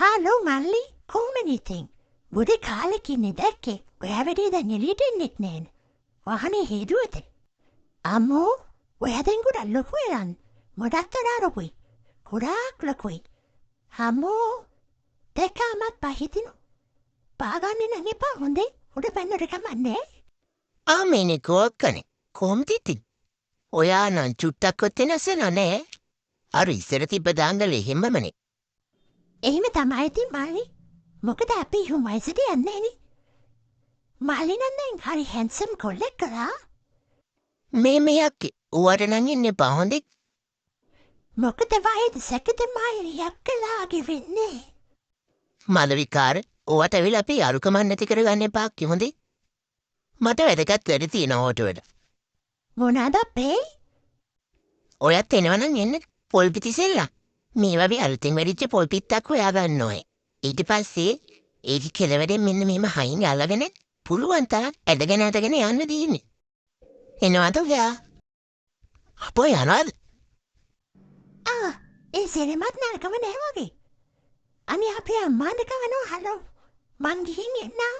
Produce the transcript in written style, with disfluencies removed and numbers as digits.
Hello මල්ලි කොහොමද ඉතින්? බුදේ කාලෙකින්නේ දැක්කේ. ඔයා වැඩේ දැන් එළියට එන්නෙත් නෑනේ. වාහනේ හේදුවද? අම්මෝ ඔයා දැන් ගොඩක් ලොකු වෙලානේ. මොඩක් තරාරොකුයි. ගොඩාක් ලොකුයි. අම්මෝ දෙකමත් පහිතිනු. පාගන්නේ නම් එපා හොඳේ. උඩ පැන්නට කමන්නේ. ආමේනේ කෝක්කනේ කොහොමද ඉතින්? ඔයා නම් චුට්ටක්වත් වෙනස් වෙලා නෑ. අර ඉස්සර තිබ්බ දාංගල එහෙමමනේ. එහෙම තමයි ඉතින් මල්ලි. මොකද අපි හුම් වයසට යන්නේ නෑනේ. මල්ලි නම් දැන් හරි හැන්සම් කොල්ලෙක් කරා. මේ ඌවට නම් ඉන්න එපා හොඳේ. මොකද වයද සැකද මල්ලි යක්කලාගේ වෙන්නේ. මලවිකාර ඔවට ඇවිල්ලා අපි අරුකමක් නැති කරගන්න එපා කිමුදේ. මට වැදගත් වැඩ තියෙනවා ඕට වඩා. මොනවාද අපේ? ඔයත් එනවනම් එන්න පොල් පිටි සෙල්ලම්. මේ වගේ අලුතෙන් වැඩිච්ච පොල් පිටක් හොයා ගන්න ඕනේ. ඊට පස්සේ ඒක කෙලවරෙන් මෙන්න මෙහෙම හයින් අල්ලගෙන පුළුවන් තරම් ඇදගෙන යන්න දෙන්නේ. එනවද ඔයා? අපෝ යනවාද? ඒ සෙරමත් නරකම නෑ වගේ. අනේ අපේ අම්මාට කවනවා හලෝ. මං ගිහින් එන්නම්.